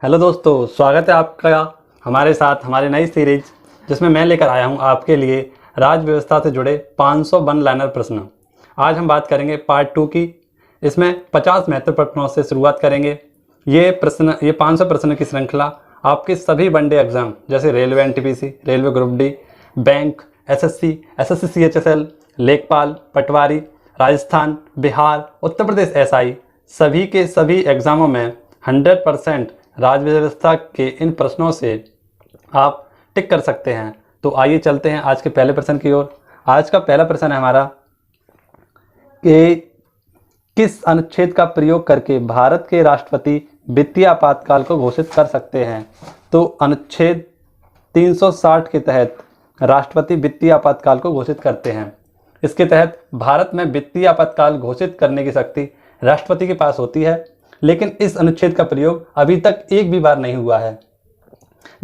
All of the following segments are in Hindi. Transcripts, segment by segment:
हेलो दोस्तों, स्वागत है आपका हमारे साथ हमारी नई सीरीज जिसमें मैं लेकर आया हूं आपके लिए राज्य व्यवस्था से जुड़े 500 वन लाइनर प्रश्न। आज हम बात करेंगे पार्ट 2 की। इसमें 50 महत्वपूर्ण प्रश्नों से शुरुआत करेंगे। ये 500 प्रश्न की श्रृंखला आपके सभी वनडे एग्जाम जैसे railway NTPC, railway group D, bank, SSC, SSC CHSL, लेखपाल, पटवारी, राजस्थान, बिहार, उत्तर प्रदेश एसआई सभी के सभी एग्जामों में 100% राज्य व्यवस्था के इन प्रश्नों से आप टिक कर सकते हैं। तो आइए चलते हैं आज के पहले प्रश्न की ओर। आज का पहला प्रश्न है हमारा कि किस अनुच्छेद का प्रयोग करके भारत के राष्ट्रपति वित्तीय आपातकाल को घोषित कर सकते हैं। तो अनुच्छेद 360 के तहत राष्ट्रपति वित्तीय आपातकाल को घोषित करते हैं। इसके तहत भारत में वित्तीय आपातकाल घोषित करने की शक्ति राष्ट्रपति के पास होती है, लेकिन इस अनुच्छेद का प्रयोग अभी तक एक भी बार नहीं हुआ है।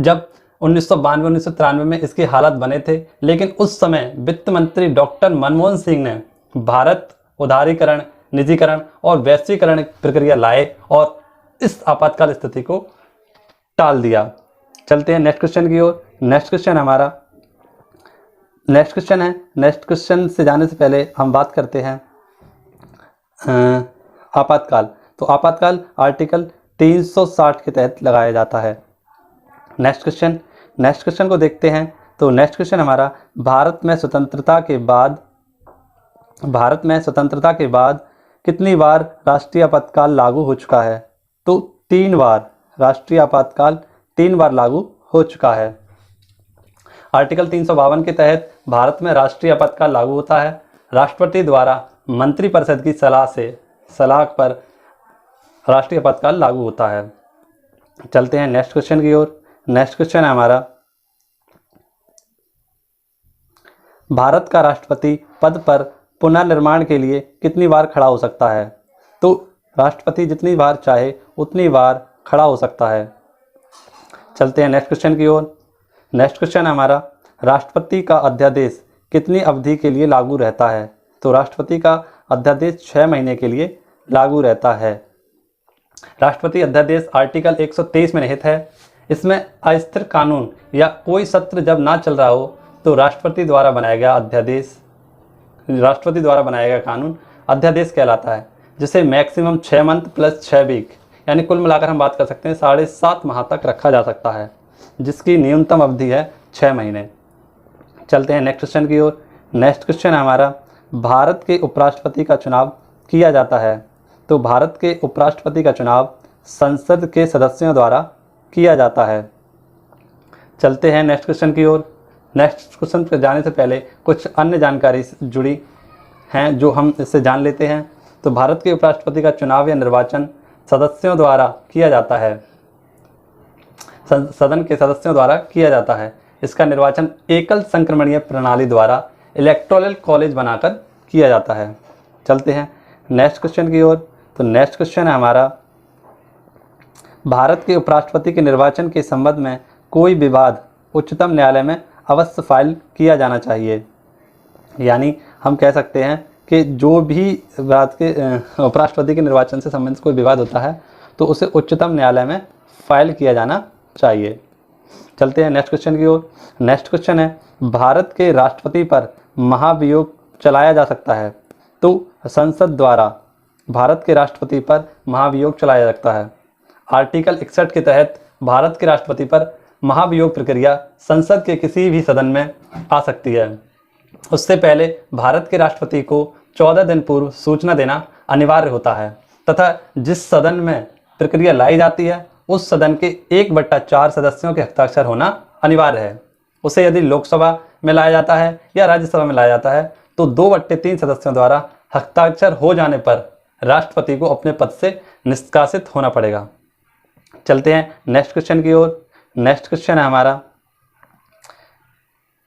जब 1992-1993 में इसके हालात बने थे, लेकिन उस समय वित्त मंत्री डॉक्टर मनमोहन सिंह ने भारत उदारीकरण, निजीकरण और वैश्वीकरण प्रक्रिया लाए और इस आपातकाल स्थिति को टाल दिया। चलते हैं नेक्स्ट क्वेश्चन की ओर। नेक्स्ट क्वेश्चन से जाने से पहले हम बात करते हैं आपातकाल। तो आपातकाल आर्टिकल 360 के तहत लगाया जाता है। नेक्स्ट क्वेश्चन को देखते हैं। तो नेक्स्ट क्वेश्चन हमारा भारत में स्वतंत्रता के बाद कितनी बार राष्ट्रीय आपातकाल लागू हो चुका है। तो 3 बार राष्ट्रीय आपातकाल 3 बार लागू हो चुका है। आर्टिकल 352 के तहत भारत में राष्ट्रीय आपातकाल लागू होता है। राष्ट्रपति द्वारा मंत्रिपरिषद की सलाह पर राष्ट्रीय आपातकाल लागू होता है। चलते हैं नेक्स्ट क्वेश्चन की ओर। नेक्स्ट क्वेश्चन है हमारा भारत का राष्ट्रपति पद पर पुनर्निर्माण के लिए कितनी बार खड़ा हो सकता है। तो राष्ट्रपति जितनी बार चाहे उतनी बार खड़ा हो सकता है। चलते हैं नेक्स्ट क्वेश्चन की ओर। नेक्स्ट क्वेश्चन है हमारा राष्ट्रपति का अध्यादेश कितनी अवधि के लिए लागू रहता है। तो राष्ट्रपति का अध्यादेश 6 महीने के लिए लागू रहता है। राष्ट्रपति अध्यादेश आर्टिकल 123 में निहित है। इसमें अस्थिर कानून या कोई सत्र जब ना चल रहा हो तो राष्ट्रपति द्वारा बनाया गया कानून अध्यादेश कहलाता है, जिसे मैक्सिमम 6 मंथ प्लस 6 वीक यानी कुल मिलाकर हम बात कर सकते हैं 7.5 माह तक रखा जा सकता है, जिसकी न्यूनतम अवधि है 6 महीने। चलते हैं नेक्स्ट क्वेश्चन की ओर। नेक्स्ट क्वेश्चन है हमारा भारत के उपराष्ट्रपति का चुनाव किया जाता है। तो भारत के उपराष्ट्रपति का चुनाव संसद के सदस्यों द्वारा किया जाता है। चलते हैं नेक्स्ट क्वेश्चन की ओर। नेक्स्ट क्वेश्चन पर जाने से पहले कुछ अन्य जानकारी जुड़ी हैं जो हम इससे जान लेते हैं। तो भारत के उपराष्ट्रपति का चुनाव या निर्वाचन सदस्यों द्वारा किया जाता है, सदन के सदस्यों द्वारा किया जाता है। इसका निर्वाचन एकल संक्रमणीय प्रणाली द्वारा इलेक्टोरल कॉलेज बनाकर किया जाता है। चलते हैं नेक्स्ट क्वेश्चन की ओर। तो नेक्स्ट क्वेश्चन है हमारा भारत के उपराष्ट्रपति के निर्वाचन के संबंध में कोई विवाद उच्चतम न्यायालय में अवश्य फाइल किया जाना चाहिए। यानी हम कह सकते हैं कि जो भी उपराष्ट्रपति के निर्वाचन से संबंधित कोई विवाद होता है तो उसे उच्चतम न्यायालय में फाइल किया जाना चाहिए। चलते हैं नेक्स्ट क्वेश्चन की ओर। नेक्स्ट क्वेश्चन है भारत के राष्ट्रपति पर महाभियोग चलाया जा सकता है। तो संसद द्वारा भारत के राष्ट्रपति पर महाभियोग चलाया जा सकता है। आर्टिकल 61 के तहत भारत के राष्ट्रपति पर महाभियोग प्रक्रिया संसद के किसी भी सदन में आ सकती है। उससे पहले भारत के राष्ट्रपति को 14 दिन पूर्व सूचना देना अनिवार्य होता है तथा जिस सदन में प्रक्रिया लाई जाती है उस सदन के 1/4 सदस्यों के हस्ताक्षर होना अनिवार्य है। उसे यदि लोकसभा में लाया जाता है या राज्यसभा में लाया जाता है तो 2/3 सदस्यों द्वारा हस्ताक्षर हो जाने पर राष्ट्रपति को अपने पद से निष्कासित होना पड़ेगा। चलते हैं नेक्स्ट क्वेश्चन की ओर। नेक्स्ट क्वेश्चन है हमारा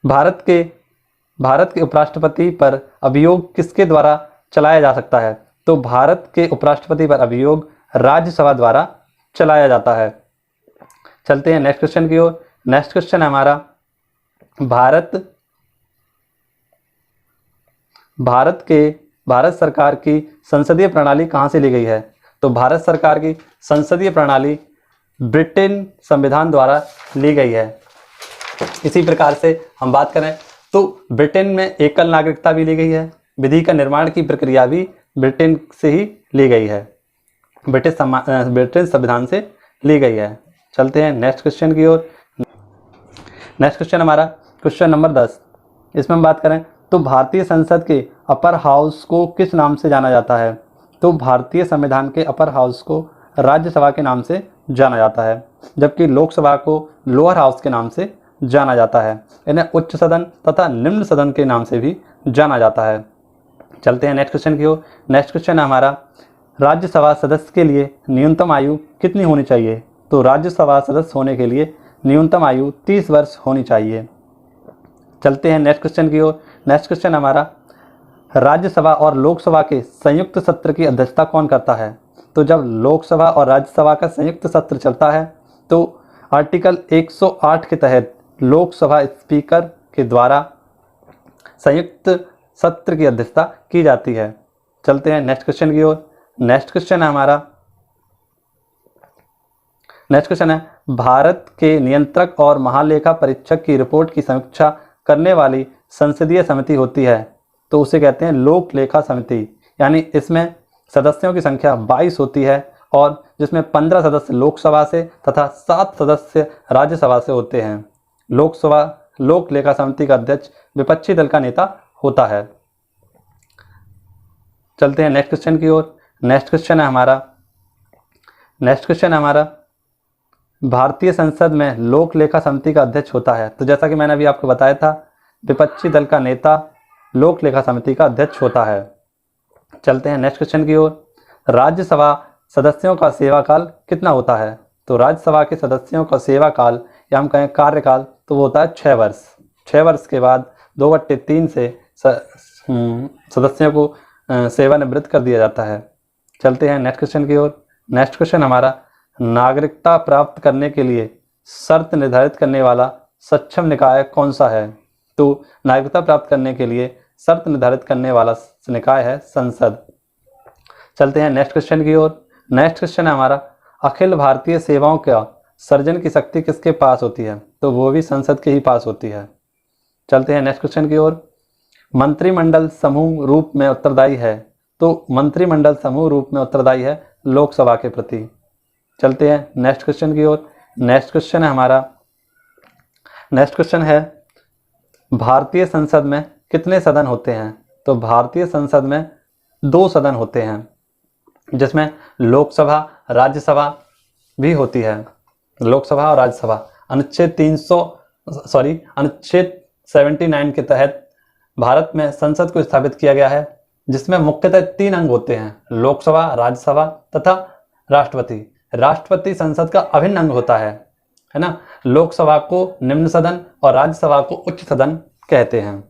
भारत के उपराष्ट्रपति पर अभियोग किसके द्वारा चलाया जा सकता है। तो भारत के उपराष्ट्रपति पर अभियोग राज्यसभा द्वारा चलाया जाता है। चलते हैं नेक्स्ट क्वेश्चन की ओर। नेक्स्ट क्वेश्चन है हमारा भारत सरकार की संसदीय प्रणाली कहाँ से ली गई है। तो भारत सरकार की संसदीय प्रणाली ब्रिटेन संविधान द्वारा ली गई है। इसी प्रकार से हम बात करें तो ब्रिटेन में एकल नागरिकता भी ली गई है। विधि का निर्माण की प्रक्रिया भी ब्रिटेन से ही ली गई है, ब्रिटिश संविधान से ली गई है। चलते हैं नेक्स्ट क्वेश्चन की ओर। नेक्स्ट क्वेश्चन हमारा क्वेश्चन नंबर 10। इसमें हम बात करें तो भारतीय संसद के अपर हाउस को किस नाम से जाना जाता है? तो भारतीय संविधान के अपर हाउस को राज्यसभा के नाम से जाना जाता है, जबकि लोकसभा को लोअर हाउस के नाम से जाना जाता है। इन्हें उच्च सदन तथा निम्न सदन के नाम से भी जाना जाता है। चलते हैं नेक्स्ट क्वेश्चन की ओर। नेक्स्ट क्वेश्चन है हमारा, राज्यसभा सदस्य के लिए न्यूनतम आयु कितनी होनी चाहिए? तो राज्यसभा सदस्य होने के लिए न्यूनतम आयु 30 वर्ष होनी चाहिए। चलते हैं नेक्स्ट क्वेश्चन की ओर। नेक्स्ट क्वेश्चन हमारा, राज्यसभा और लोकसभा के संयुक्त सत्र की अध्यक्षता कौन करता है? तो जब लोकसभा और राज्यसभा का संयुक्त सत्र चलता है तो आर्टिकल 108 के तहत लोकसभा स्पीकर के द्वारा संयुक्त सत्र की अध्यक्षता की जाती है। चलते हैं नेक्स्ट क्वेश्चन की ओर। नेक्स्ट क्वेश्चन है हमारा, नेक्स्ट क्वेश्चन है, भारत के नियंत्रक और महालेखा परीक्षक की रिपोर्ट की समीक्षा करने वाली संसदीय समिति होती है, तो उसे कहते हैं लोक लेखा समिति। यानी इसमें सदस्यों की संख्या 22 होती है और जिसमें 15 सदस्य लोकसभा से तथा 7 सदस्य राज्यसभा से होते हैं। लोकसभा लोक लेखा समिति का अध्यक्ष विपक्षी दल का नेता होता है। चलते हैं नेक्स्ट क्वेश्चन की ओर। नेक्स्ट क्वेश्चन है हमारा, भारतीय संसद में लोक लेखा समिति का अध्यक्ष होता है। तो जैसा कि मैंने अभी आपको बताया था, विपक्षी दल का नेता लोक लेखा समिति का अध्यक्ष होता है। चलते हैं नेक्स्ट क्वेश्चन की ओर। राज्यसभा सदस्यों का सेवा काल कितना होता है? तो राज्यसभा के सदस्यों का सेवा काल या हम कहें कार्यकाल तो वो होता है 6 वर्ष। 6 वर्ष के बाद 2/3 से सदस्यों को सेवानिवृत्त कर दिया जाता है। चलते हैं नेक्स्ट क्वेश्चन की ओर। नेक्स्ट क्वेश्चन हमारा, नागरिकता प्राप्त करने के लिए शर्त निर्धारित करने वाला सक्षम निकाय कौन सा है? तो नागरिकता प्राप्त करने के लिए शर्त निर्धारित करने वाला निकाय है संसद। चलते हैं नेक्स्ट क्वेश्चन की ओर। नेक्स्ट क्वेश्चन है हमारा, अखिल भारतीय सेवाओं का सर्जन की शक्ति किसके पास होती है? तो वो भी संसद के ही पास होती है। चलते हैं नेक्स्ट क्वेश्चन की ओर। मंत्रिमंडल समूह रूप में उत्तरदायी है, तो मंत्रिमंडल समूह रूप में उत्तरदायी है लोकसभा के प्रति। चलते हैं नेक्स्ट क्वेश्चन की ओर। नेक्स्ट क्वेश्चन है हमारा, नेक्स्ट क्वेश्चन है, भारतीय संसद में कितने सदन होते हैं? तो भारतीय संसद में 2 सदन होते हैं, जिसमें लोकसभा राज्यसभा भी होती है। लोकसभा और राज्यसभा अनुच्छेद 79 के तहत भारत में संसद को स्थापित किया गया है, जिसमें मुख्यतः 3 अंग होते हैं, लोकसभा, राज्यसभा तथा राष्ट्रपति। राष्ट्रपति संसद का अभिन्न अंग होता है ना। लोकसभा को निम्न सदन और राज्यसभा को उच्च सदन कहते हैं।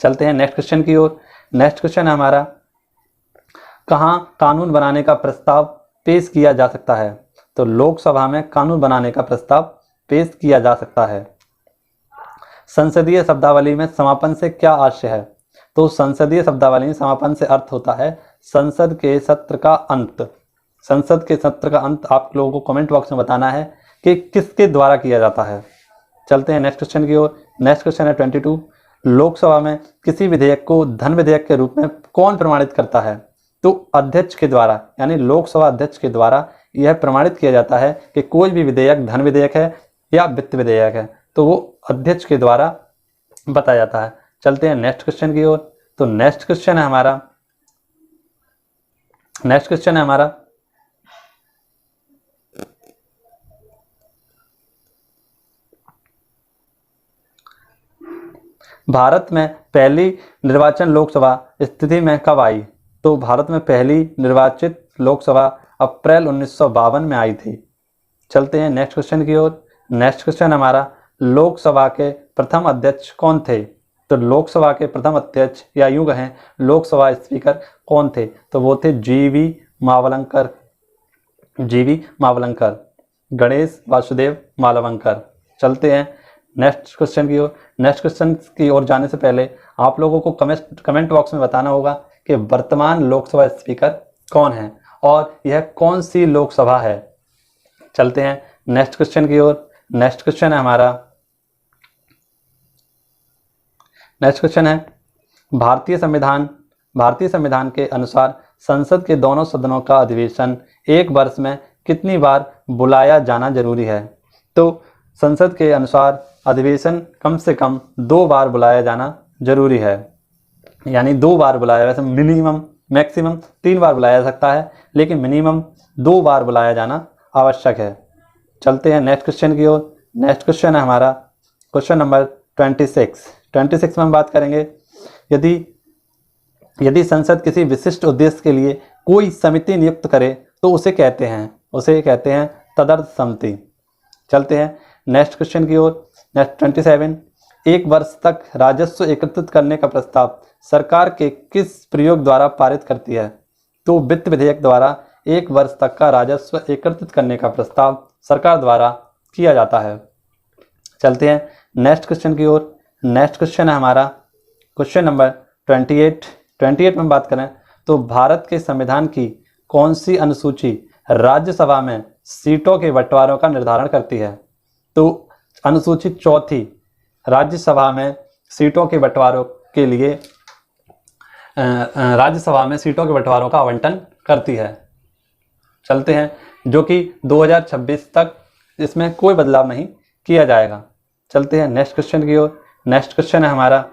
चलते हैं नेक्स्ट क्वेश्चन की ओर। नेक्स्ट क्वेश्चन है हमारा, कहाँ कानून बनाने का प्रस्ताव पेश किया जा सकता है? तो लोकसभा में कानून बनाने का प्रस्ताव पेश किया जा सकता है। संसदीय शब्दावली में समापन से क्या आशय है? तो संसदीय शब्दावली में समापन से अर्थ होता है संसद के सत्र का अंत। संसद के सत्र का अंत आप लोगों को कमेंट बॉक्स में बताना है कि किसके द्वारा किया जाता है। चलते हैं नेक्स्ट क्वेश्चन की ओर। नेक्स्ट क्वेश्चन है 22। लोकसभा में किसी विधेयक को धन विधेयक के रूप में कौन प्रमाणित करता है? तो अध्यक्ष के द्वारा, यानी लोकसभा अध्यक्ष के द्वारा यह प्रमाणित किया जाता है कि कोई भी विधेयक धन विधेयक है या वित्त विधेयक है, तो वो अध्यक्ष के द्वारा बताया जाता है। चलते हैं नेक्स्ट क्वेश्चन की ओर। तो नेक्स्ट क्वेश्चन है हमारा भारत में पहली निर्वाचन लोकसभा स्थिति में कब आई? तो भारत में पहली निर्वाचित लोकसभा अप्रैल 1952 में आई थी। चलते हैं नेक्स्ट क्वेश्चन की ओर। नेक्स्ट क्वेश्चन हमारा, लोकसभा के प्रथम अध्यक्ष कौन थे? तो लोकसभा के प्रथम अध्यक्ष या यूं कहें लोकसभा स्पीकर कौन थे? तो वो थे जीवी मावलंकर, गणेश वासुदेव मालवंकर। चलते हैं नेक्स्ट क्वेश्चन की ओर। नेक्स्ट क्वेश्चन की ओर जाने से पहले आप लोगों को कमेंट बॉक्स में बताना होगा कि वर्तमान लोकसभा स्पीकर कौन है और यह कौन सी लोकसभा है। चलते हैं नेक्स्ट क्वेश्चन की ओर। नेक्स्ट क्वेश्चन है हमारा, नेक्स्ट क्वेश्चन है भारतीय संविधान के अनुसार संसद के दोनों सदनों का अधिवेशन एक वर्ष में कितनी बार बुलाया जाना जरूरी है? तो संसद के अनुसार अधिवेशन कम से कम 2 बार बुलाया जाना जरूरी है, यानी 2 बार बुलाया, वैसे मिनिमम मैक्सिमम 3 बार बुलाया जा सकता है, लेकिन मिनिमम 2 बार बुलाया जाना आवश्यक है। चलते हैं नेक्स्ट क्वेश्चन की ओर। नेक्स्ट क्वेश्चन है हमारा क्वेश्चन नंबर 26 में हम बात करेंगे, यदि संसद किसी विशिष्ट उद्देश्य के लिए कोई समिति नियुक्त करे तो उसे कहते हैं तदर्थ समिति। चलते हैं नेक्स्ट क्वेश्चन की ओर। नेक्स्ट 27, एक वर्ष तक राजस्व एकत्रित करने का प्रस्ताव सरकार के किस प्रयोग द्वारा पारित करती है? तो वित्त विधेयक द्वारा 1 वर्ष तक का राजस्व एकत्रित करने का प्रस्ताव सरकार द्वारा किया जाता है। चलते हैं नेक्स्ट क्वेश्चन की ओर। नेक्स्ट क्वेश्चन है हमारा क्वेश्चन नंबर 28 में बात करें तो भारत के संविधान की कौन सी अनुसूची राज्यसभा में सीटों के बंटवारों का निर्धारण करती है? तो अनुसूची 4 राज्यसभा में सीटों के बंटवारों के लिए राज्यसभा में सीटों के बंटवारों का आवंटन करती है। चलते हैं, जो कि 2026 तक इसमें कोई बदलाव नहीं किया जाएगा। चलते हैं नेक्स्ट क्वेश्चन की ओर। नेक्स्ट क्वेश्चन है हमारा,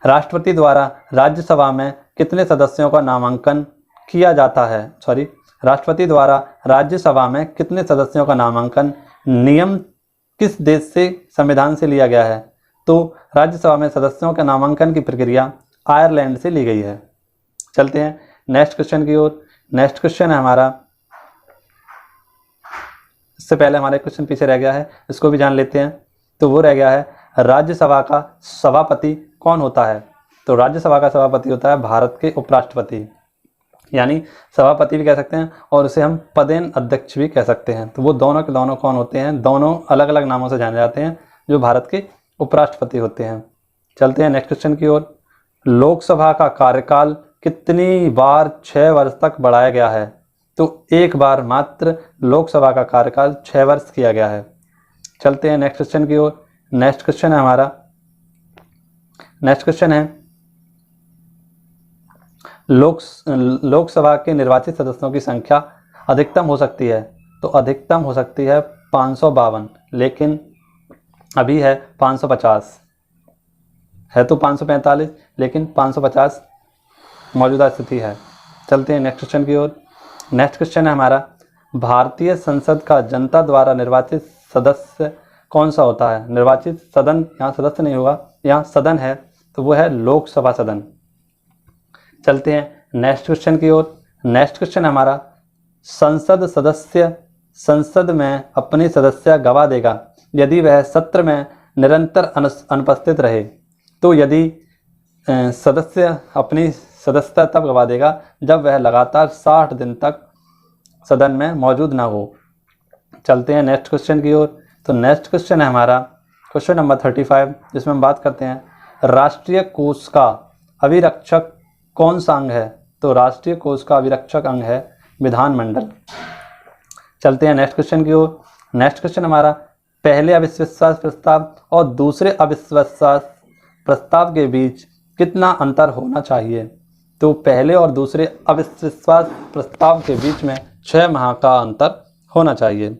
राष्ट्रपति द्वारा राज्यसभा में कितने सदस्यों का नामांकन किया जाता है? राष्ट्रपति द्वारा राज्यसभा में कितने सदस्यों का नामांकन नियम किस देश से संविधान से लिया गया है? तो राज्यसभा में सदस्यों के नामांकन की प्रक्रिया आयरलैंड से ली गई है। चलते हैं नेक्स्ट क्वेश्चन की ओर। नेक्स्ट क्वेश्चन है हमारा, इससे पहले हमारा क्वेश्चन पीछे रह गया है, इसको भी जान लेते हैं। तो वो रह गया है, राज्यसभा का सभापति कौन होता है? तो राज्यसभा का सभापति होता है भारत के उपराष्ट्रपति, यानी सभापति भी कह सकते हैं और उसे हम पदेन अध्यक्ष भी कह सकते हैं। तो वो दोनों के दोनों कौन होते हैं? दोनों अलग अलग नामों से जाने जाते हैं, जो भारत के उपराष्ट्रपति होते हैं। चलते हैं नेक्स्ट क्वेश्चन की ओर। लोकसभा का कार्यकाल कितनी बार 6 वर्ष तक बढ़ाया गया है? तो 1 बार मात्र लोकसभा का कार्यकाल 6 वर्ष किया गया है। चलते हैं नेक्स्ट क्वेश्चन की ओर। नेक्स्ट क्वेश्चन है हमारा, नेक्स्ट क्वेश्चन है लोकसभा के निर्वाचित सदस्यों की संख्या अधिकतम हो सकती है? तो अधिकतम हो सकती है 552, लेकिन अभी है 550, है तो 545, लेकिन 550 मौजूदा स्थिति है। चलते हैं नेक्स्ट क्वेश्चन की ओर। नेक्स्ट क्वेश्चन है हमारा, भारतीय संसद का जनता द्वारा निर्वाचित सदस्य कौन सा होता है? निर्वाचित सदन, यहाँ सदस्य नहीं होगा, यहाँ सदन है, तो वो है लोकसभा सदन। चलते हैं नेक्स्ट क्वेश्चन की ओर। नेक्स्ट क्वेश्चन हमारा, संसद सदस्य संसद में अपनी सदस्य गवा देगा यदि वह सत्र में निरंतर अनुपस्थित रहे। तो यदि सदस्य अपनी सदस्यता तब गवा देगा जब वह लगातार 60 दिन तक सदन में मौजूद ना हो। चलते हैं नेक्स्ट क्वेश्चन की ओर। तो नेक्स्ट क्वेश्चन है हमारा क्वेश्चन नंबर 35, जिसमें हम बात करते हैं राष्ट्रीय कोष का अभिरक्षक कौन सा अंग है? तो राष्ट्रीय कोष का अभिरक्षक अंग है विधानमंडल। चलते हैं नेक्स्ट क्वेश्चन की ओर। नेक्स्ट क्वेश्चन हमारा, पहले अविश्वास प्रस्ताव और दूसरे अविश्वास प्रस्ताव के बीच कितना अंतर होना चाहिए? तो पहले और दूसरे अविश्वास प्रस्ताव के बीच में 6 माह का अंतर होना चाहिए।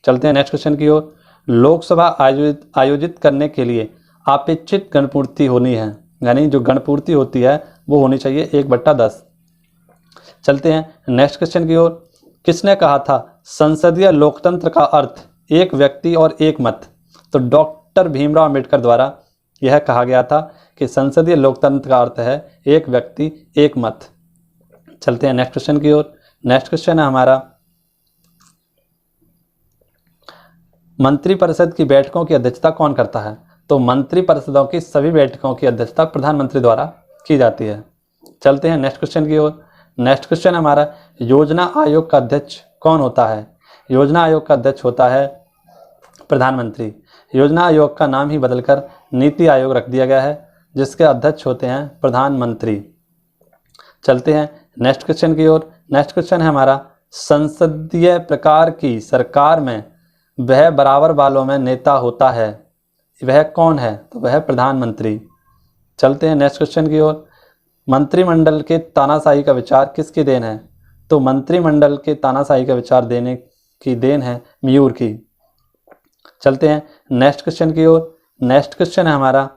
चलते हैं नेक्स्ट क्वेश्चन की ओर। लोकसभा आयोजित करने के लिए अपेक्षित गणपूर्ति होनी है, यानी जो गणपूर्ति होती है वो होनी चाहिए 1/10। चलते हैं नेक्स्ट क्वेश्चन की ओर। किसने कहा था संसदीय लोकतंत्र का अर्थ एक व्यक्ति और एक मत? तो डॉक्टर भीमराव अम्बेडकर द्वारा यह कहा गया था कि संसदीय लोकतंत्र का अर्थ है एक व्यक्ति एक मत। चलते हैं नेक्स्ट क्वेश्चन की ओर। नेक्स्ट क्वेश्चन है हमारा, मंत्रिपरिषद की बैठकों की अध्यक्षता कौन करता है? तो मंत्रिपरिषदों की सभी बैठकों की अध्यक्षता प्रधानमंत्री द्वारा की जाती है। चलते हैं नेक्स्ट क्वेश्चन की ओर। नेक्स्ट क्वेश्चन हमारा, योजना आयोग का अध्यक्ष कौन होता है? योजना आयोग का अध्यक्ष होता है प्रधानमंत्री। योजना आयोग का नाम ही बदलकर नीति आयोग रख दिया गया है, जिसके अध्यक्ष होते हैं प्रधानमंत्री। चलते हैं नेक्स्ट क्वेश्चन की ओर। नेक्स्ट क्वेश्चन है हमारा, संसदीय प्रकार की सरकार में वह बराबर बालों में नेता होता है, वह कौन है? तो वह प्रधानमंत्री। चलते हैं नेक्स्ट क्वेश्चन की ओर। मंत्रिमंडल के तानाशाही का विचार किसकी देन है? तो मंत्रिमंडल के तानाशाही का विचार देने की देन है म्यूर की। चलते हैं नेक्स्ट क्वेश्चन की ओर। नेक्स्ट क्वेश्चन है हमारा,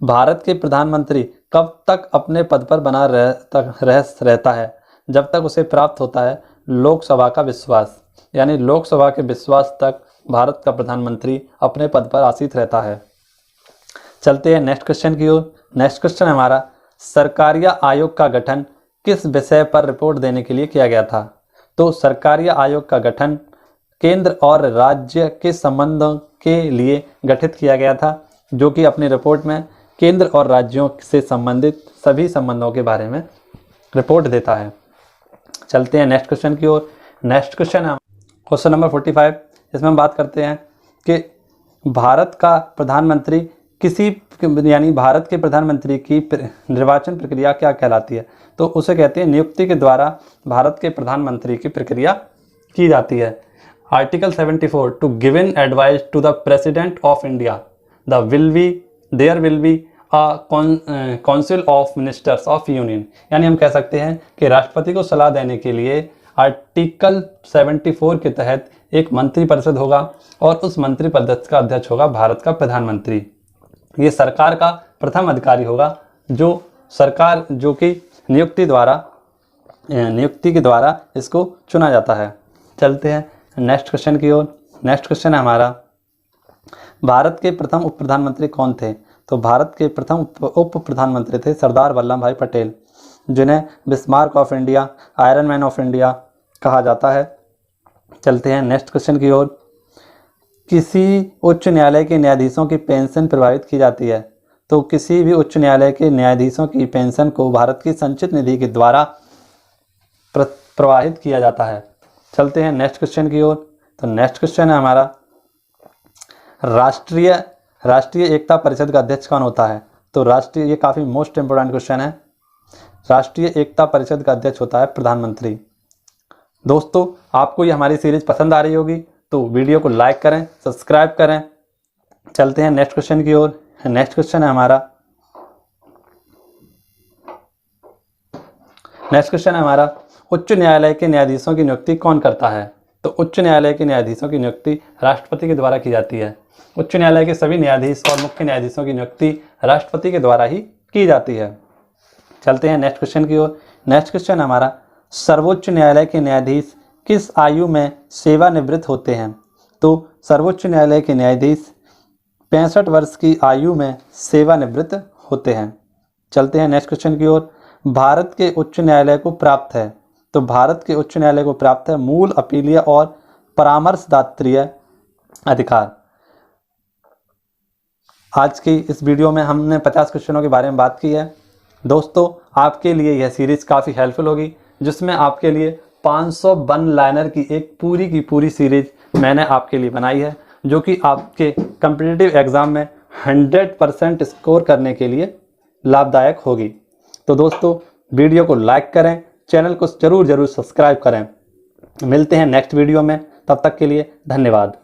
भारत के प्रधानमंत्री कब तक अपने पद पर बना रहता है? जब तक उसे प्राप्त होता है लोकसभा का विश्वास, यानी लोकसभा के विश्वास तक भारत का प्रधानमंत्री अपने पद पर आसीन रहता है। चलते हैं नेक्स्ट क्वेश्चन की ओर। नेक्स्ट क्वेश्चन है हमारा, सरकारिया आयोग का गठन किस विषय पर रिपोर्ट देने के लिए किया गया था? तो सरकारिया आयोग का गठन केंद्र और राज्य के संबंधों के लिए गठित किया गया था, जो कि अपनी रिपोर्ट में केंद्र और राज्यों से संबंधित सभी संबंधों के बारे में रिपोर्ट देता है। चलते हैं नेक्स्ट क्वेश्चन की ओर। नेक्स्ट क्वेश्चन है क्वेश्चन नंबर 45। इसमें हम बात करते हैं कि भारत का प्रधानमंत्री यानी भारत के प्रधानमंत्री की निर्वाचन प्रक्रिया क्या कहलाती है? तो उसे कहते हैं नियुक्ति के द्वारा भारत के प्रधानमंत्री की प्रक्रिया की जाती है। Article 74 to given advice to the President of India there will be council of ministers of union, यानी हम कह सकते हैं कि राष्ट्रपति को सलाह देने के लिए आर्टिकल 74 के तहत एक मंत्रिपरिषद होगा और उस मंत्रिपरिषद का अध्यक्ष होगा भारत का प्रधानमंत्री। ये सरकार का प्रथम अधिकारी होगा जो कि नियुक्ति के द्वारा इसको चुना जाता है। चलते हैं नेक्स्ट क्वेश्चन की ओर। नेक्स्ट क्वेश्चन है हमारा, भारत के प्रथम उप प्रधानमंत्री कौन थे? तो भारत के प्रथम उप प्रधानमंत्री थे सरदार वल्लभ भाई पटेल, जिन्हें Bismarck of India, iron man of India कहा जाता है। चलते हैं नेक्स्ट क्वेश्चन की ओर। किसी उच्च न्यायालय के न्यायाधीशों की पेंशन प्रभावित की जाती है? तो किसी भी उच्च न्यायालय के न्यायाधीशों की पेंशन को भारत की संचित निधि के द्वारा प्रवाहित किया जाता है। चलते हैं नेक्स्ट क्वेश्चन की ओर। तो नेक्स्ट क्वेश्चन है हमारा, राष्ट्रीय एकता परिषद का अध्यक्ष कौन होता है? तो ये काफ़ी मोस्ट इंपोर्टेंट क्वेश्चन है। राष्ट्रीय एकता परिषद का अध्यक्ष होता है प्रधानमंत्री। दोस्तों, आपको ये हमारी सीरीज पसंद आ रही होगी तो वीडियो को लाइक करें, सब्सक्राइब करें। चलते हैं नेक्स्ट क्वेश्चन की ओर। नेक्स्ट क्वेश्चन है हमारा, उच्च न्यायालय के न्यायाधीशों की नियुक्ति कौन करता है? तो उच्च न्यायालय के न्यायाधीशों की नियुक्ति राष्ट्रपति के द्वारा की जाती है। उच्च न्यायालय के सभी न्यायाधीश और मुख्य न्यायाधीशों की नियुक्ति राष्ट्रपति के द्वारा ही की जाती है। चलते हैं नेक्स्ट क्वेश्चन की ओर। नेक्स्ट क्वेश्चन हमारा, सर्वोच्च न्यायालय के न्यायाधीश किस आयु में सेवानिवृत्त होते हैं? तो सर्वोच्च न्यायालय के न्यायाधीश 65 वर्ष की आयु में सेवानिवृत्त होते हैं। चलते हैं नेक्स्ट क्वेश्चन की ओर। भारत के उच्च न्यायालय को प्राप्त है? तो भारत के उच्च न्यायालय को प्राप्त है मूल अपीलीय और परामर्शदात्रीय अधिकार। आज की इस वीडियो में हमने 50 क्वेश्चनों के बारे में बात की है। दोस्तों, आपके लिए यह सीरीज काफ़ी हेल्पफुल होगी, जिसमें आपके लिए 500 वन लाइनर की एक पूरी की पूरी सीरीज मैंने आपके लिए बनाई है, जो कि आपके कॉम्पिटिटिव एग्ज़ाम में 100% स्कोर करने के लिए लाभदायक होगी। तो दोस्तों, वीडियो को लाइक करें, चैनल को ज़रूर सब्सक्राइब करें। मिलते हैं नेक्स्ट वीडियो में, तब तक के लिए धन्यवाद।